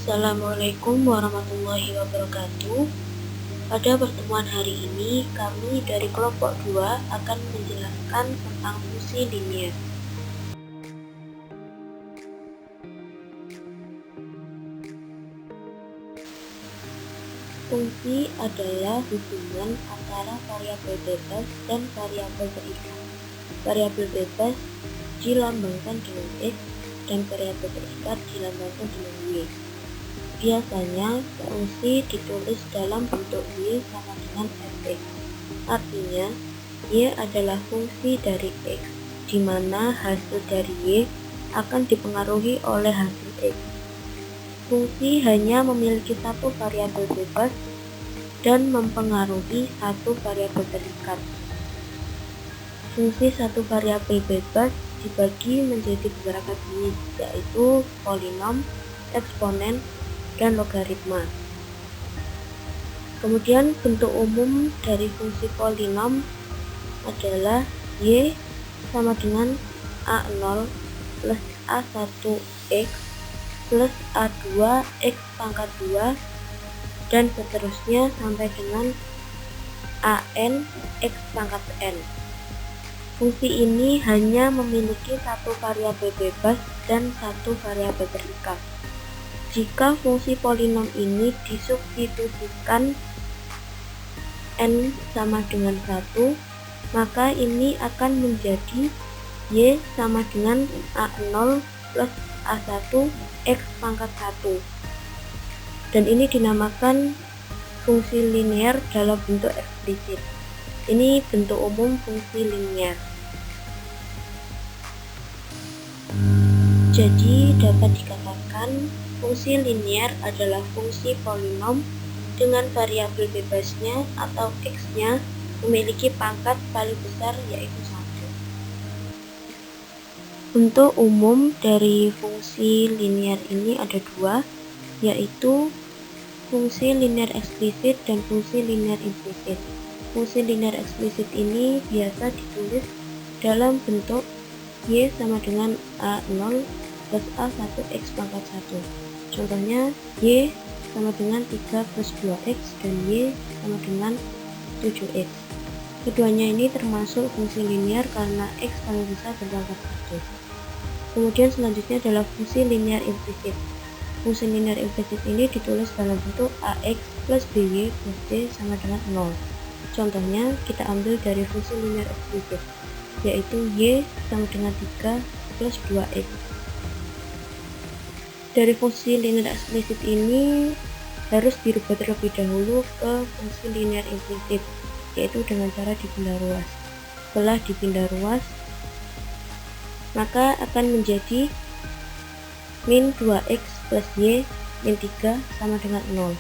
Assalamualaikum warahmatullahi wabarakatuh. Pada pertemuan hari ini, kami dari kelompok 2 akan menjelaskan tentang fungsi linier. Fungsi adalah hubungan antara variabel bebas dan variabel terikat. Variabel bebas dilambangkan dengan X dan variabel terikat dilambangkan dengan Y. Biasanya, fungsi ditulis dalam bentuk Y sama dengan fx. Artinya, Y adalah fungsi dari X, di mana hasil dari Y akan dipengaruhi oleh hasil X. Fungsi hanya memiliki satu variabel bebas dan mempengaruhi satu variabel terikat. Fungsi satu variabel bebas dibagi menjadi beberapa jenis, yaitu polinom, eksponen, dan logaritma. Kemudian bentuk umum dari fungsi polinom adalah Y sama dengan A0 plus A1X plus A2 X pangkat 2 dan seterusnya sampai dengan AN X pangkat N. Fungsi ini hanya memiliki satu variabel bebas dan satu variabel terikat. Jika fungsi polinom ini disubstitusikan N sama dengan 1, maka ini akan menjadi Y sama dengan A0 plus A1 X pangkat 1. Dan ini dinamakan fungsi linier dalam bentuk eksplisit. Ini bentuk umum fungsi linier. Jadi dapat dikatakan fungsi linier adalah fungsi polinom dengan variabel bebasnya atau X-nya memiliki pangkat paling besar yaitu 1. Bentuk umum dari fungsi linier ini ada dua, yaitu fungsi linier eksplisit dan fungsi linier implisit. Fungsi linier eksplisit ini biasa ditulis dalam bentuk Y sama dengan A0 plus A1 X pangkat 1. Contohnya, Y sama dengan 3 plus 2X dan Y sama dengan 7X. Keduanya ini termasuk fungsi linier karena X paling besar berpangkat 1. Kemudian selanjutnya adalah fungsi linier implisit. Fungsi linier implisit ini ditulis dalam bentuk AX plus BY plus C sama dengan 0. Contohnya, kita ambil dari fungsi linier eksplisit, yaitu Y sama dengan 3 plus 2X. Dari fungsi linier eksplisit ini harus dirubah terlebih dahulu ke fungsi linier implisit, yaitu dengan cara dipindah ruas. Setelah dipindah ruas, maka akan menjadi min 2X plus Y min 3 sama dengan 0.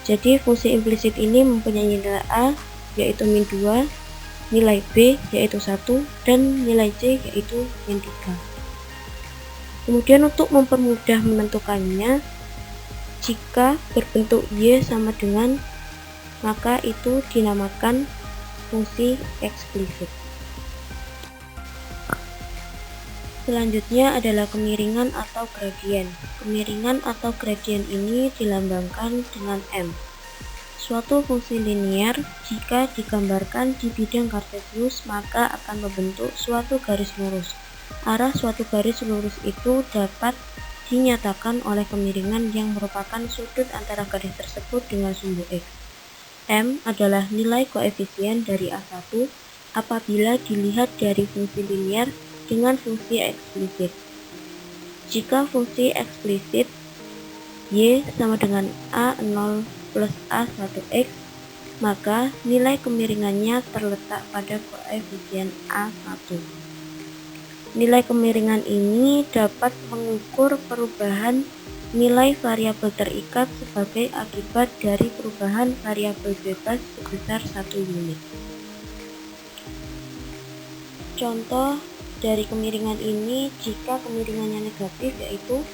Jadi fungsi implisit ini mempunyai nilai A yaitu min 2, nilai B yaitu 1, dan nilai C yaitu min 3. Kemudian untuk mempermudah menentukannya, jika berbentuk Y sama dengan, maka itu dinamakan fungsi eksplisit. Selanjutnya adalah kemiringan atau gradien. Kemiringan atau gradien ini dilambangkan dengan M. Suatu fungsi linier jika digambarkan di bidang kartesius maka akan membentuk suatu garis lurus. Arah suatu garis lurus itu dapat dinyatakan oleh kemiringan yang merupakan sudut antara garis tersebut dengan sumbu X. M adalah nilai koefisien dari A1 apabila dilihat dari fungsi linier dengan fungsi eksplisit. Jika fungsi eksplisit Y sama dengan A0 plus A1X, maka nilai kemiringannya terletak pada koefisien A1. Nilai kemiringan ini dapat mengukur perubahan nilai variabel terikat sebagai akibat dari perubahan variabel bebas sebesar 1 unit. Contoh dari kemiringan ini, jika kemiringannya negatif yaitu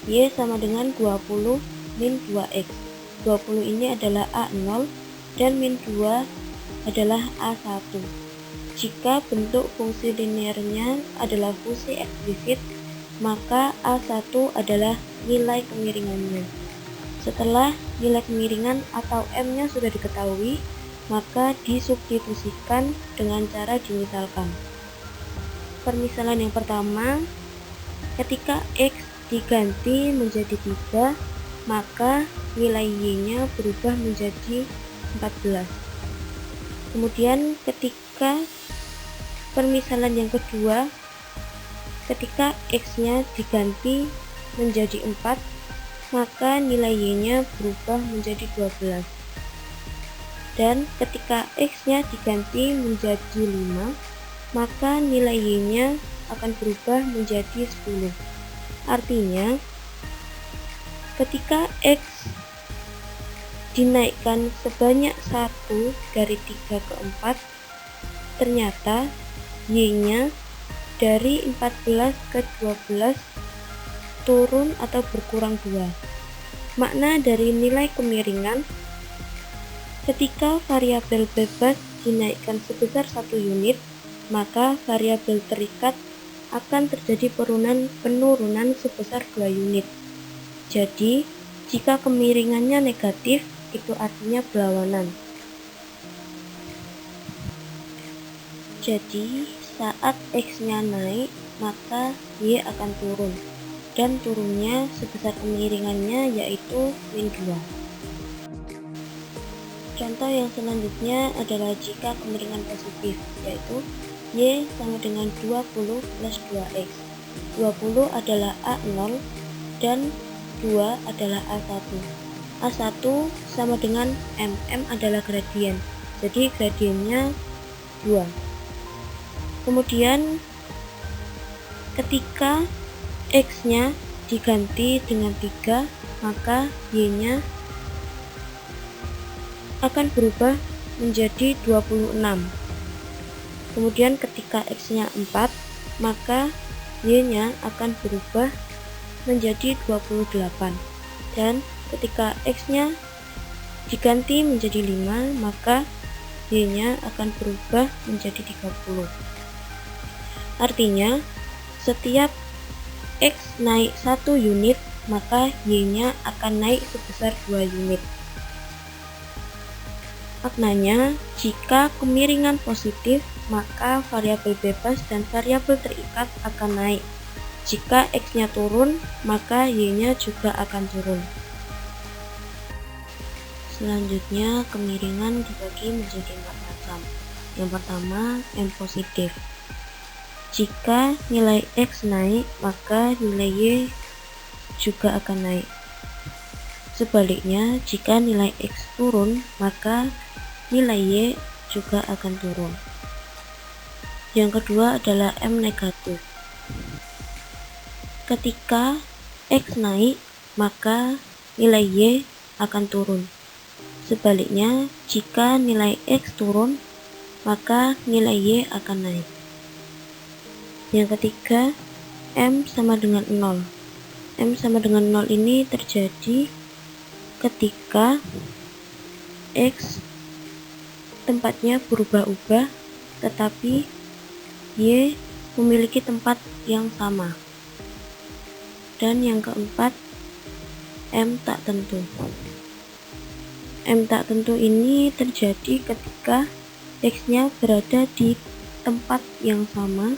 Y sama dengan 20 min 2X. 20 ini adalah A0 dan min 2 adalah A1. Jika bentuk fungsi liniernya adalah fungsi eksplisit, maka A1 adalah nilai kemiringannya. Setelah nilai kemiringan atau M-nya sudah diketahui, maka disubstitusikan dengan cara dimisalkan. Permisalan yang pertama, ketika X diganti menjadi 3, maka nilai Y-nya berubah menjadi 14. Kemudian ketika permisalan yang kedua, ketika X-nya diganti menjadi 4, maka nilai Y-nya berubah menjadi 12. Dan ketika X-nya diganti menjadi 5, maka nilai Y-nya akan berubah menjadi 10. Artinya, ketika X dinaikkan sebanyak 1 dari 3 ke 4, ternyata Y-nya dari 14 ke 12 turun atau berkurang 2. Makna dari nilai kemiringan, ketika variabel bebas dinaikkan sebesar 1 unit, maka variabel terikat akan terjadi penurunan sebesar 2 unit. Jadi, jika kemiringannya negatif, itu artinya berlawanan. Jadi, saat X-nya naik, maka Y akan turun. Dan turunnya sebesar kemiringannya yaitu min 2. Contoh yang selanjutnya adalah jika kemiringan positif, yaitu Y sama dengan 20 plus 2X. 20 adalah A0 dan 2 adalah A1. A1 sama dengan M. M adalah gradien, jadi gradiennya 2. Kemudian ketika X-nya diganti dengan 3, maka Y-nya akan berubah menjadi 26. Kemudian ketika X-nya 4, maka Y-nya akan berubah menjadi 28. Dan ketika X-nya diganti menjadi 5, maka Y-nya akan berubah menjadi 30. Artinya, setiap X naik 1 unit, maka Y-nya akan naik sebesar 2 unit. Maknanya, jika kemiringan positif, maka variabel bebas dan variabel terikat akan naik. Jika X-nya turun, maka Y-nya juga akan turun. Selanjutnya, kemiringan dibagi menjadi 4 macam. Yang pertama, M positif. Jika nilai X naik, maka nilai Y juga akan naik. Sebaliknya, jika nilai X turun, maka nilai Y juga akan turun. Yang kedua adalah M negatif. Ketika X naik, maka nilai Y akan turun. Sebaliknya, jika nilai X turun, maka nilai Y akan naik. Yang ketiga, M sama dengan 0. M sama dengan 0 ini terjadi ketika X tempatnya berubah-ubah, tetapi Y memiliki tempat yang sama. Dan yang keempat, M tak tentu. M tak tentu ini terjadi ketika X-nya berada di tempat yang sama,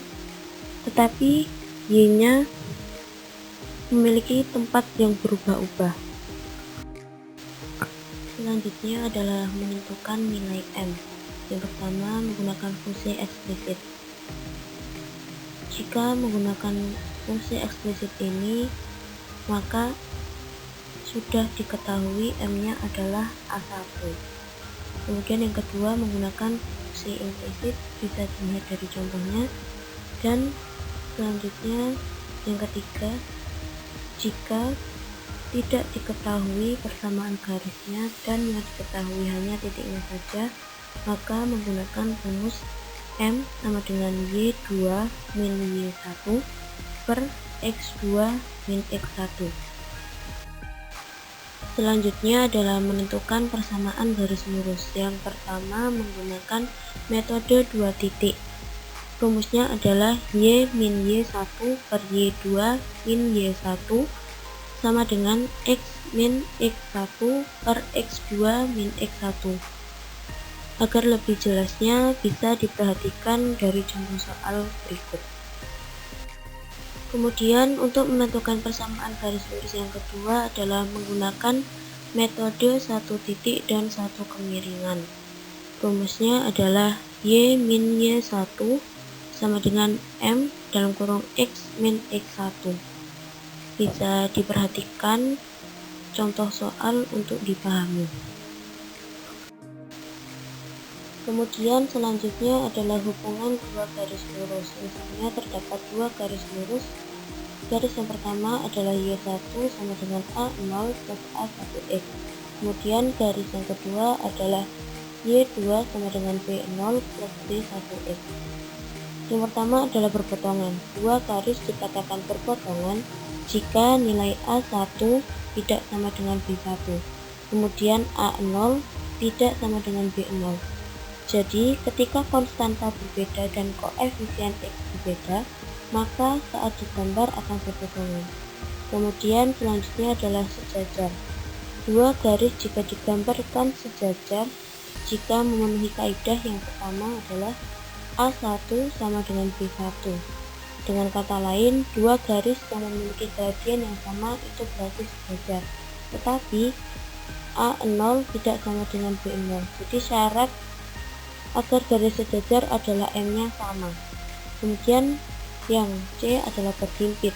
tetapi Y-nya memiliki tempat yang berubah-ubah. Selanjutnya adalah menentukan nilai M. Yang pertama, menggunakan fungsi eksplisit. Jika menggunakan fungsi eksplisit ini, maka sudah diketahui M-nya adalah A1. Kemudian yang kedua, menggunakan fungsi implisit, bisa dilihat dari contohnya. Dan selanjutnya, yang ketiga, jika tidak diketahui persamaan garisnya dan yang diketahui hanya titiknya saja, maka menggunakan rumus M sama dengan Y2 min Y1 per X2 min X1. Selanjutnya adalah menentukan persamaan garis lurus. Yang pertama, menggunakan metode 2 titik. Rumusnya adalah Y min Y1 per Y2 min Y1 sama dengan X min X1 per X2 min X1. Agar lebih jelasnya bisa diperhatikan dari contoh soal berikut. Kemudian untuk menentukan persamaan garis lurus yang kedua adalah menggunakan metode satu titik dan satu kemiringan. Rumusnya adalah Y min Y1 sama dengan M dalam kurung X min X1. Bisa diperhatikan contoh soal untuk dipahami. Kemudian selanjutnya adalah hubungan dua garis lurus. Misalnya terdapat dua garis lurus. Garis yang pertama adalah Y1 sama dengan A0 plus A1X. Kemudian garis yang kedua adalah Y2 sama dengan B0 plus B1X. Yang pertama adalah berpotongan. Dua garis dikatakan berpotongan jika nilai A1 tidak sama dengan B1. Kemudian A0 tidak sama dengan B0. Jadi, ketika konstanta berbeda dan koefisien X berbeda, maka saat digambar akan berpotongan. Kemudian selanjutnya adalah sejajar. Dua garis jika digambarkan sejajar, jika memenuhi kaidah yang pertama adalah A1 sama dengan B1. Dengan kata lain, dua garis yang memiliki gradien yang sama itu berarti sejajar. Tetapi, A0 tidak sama dengan B0. Jadi syarat agar garis sejajar adalah M-nya sama. Kemudian yang C adalah berhimpit.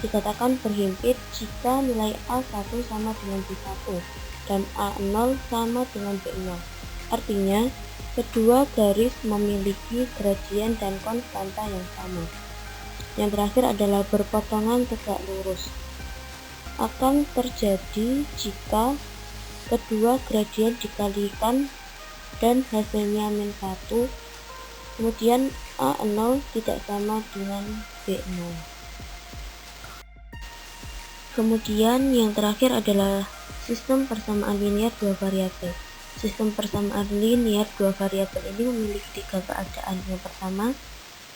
Dikatakan berhimpit jika nilai A1 sama dengan B1 dan A0 sama dengan B0. Artinya, kedua garis memiliki gradien dan konstanta yang sama. Yang terakhir adalah berpotongan tegak lurus. Akan terjadi jika kedua gradien dikalikan dan hasilnya min 1, kemudian A0 tidak sama dengan B0. Kemudian yang terakhir adalah sistem persamaan linear dua variabel. Sistem persamaan linear dua variabel ini memiliki tiga keadaan. Yang pertama,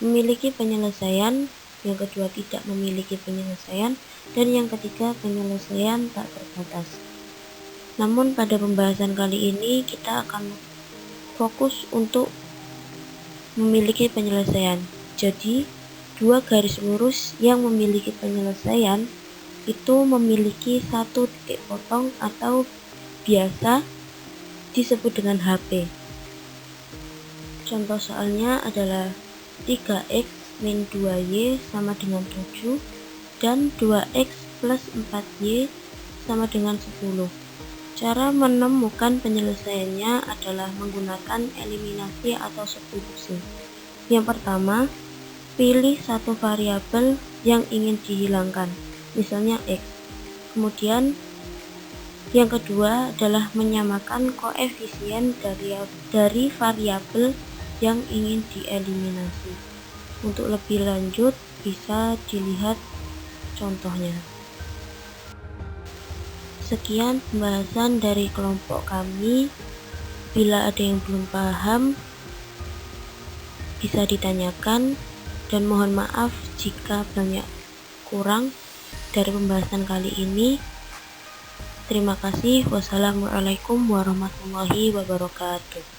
memiliki penyelesaian, yang kedua tidak memiliki penyelesaian, dan yang ketiga penyelesaian tak terbatas. Namun pada pembahasan kali ini kita akan fokus untuk memiliki penyelesaian. Jadi, dua garis lurus yang memiliki penyelesaian itu memiliki satu titik potong atau biasa disebut dengan HP. Contoh soalnya adalah 3x min 2y sama dengan 7 dan 2x plus 4y sama dengan 10. Cara menemukan penyelesaiannya adalah menggunakan eliminasi atau substitusi. Yang pertama, pilih satu variabel yang ingin dihilangkan, misalnya X. Kemudian, yang kedua adalah menyamakan koefisien dari variabel yang ingin dieliminasi. Untuk lebih lanjut, bisa dilihat contohnya. Sekian pembahasan dari kelompok kami. Bila ada yang belum paham, bisa ditanyakan, dan mohon maaf jika banyak kurang dari pembahasan kali ini. Terima kasih. Wassalamualaikum warahmatullahi wabarakatuh.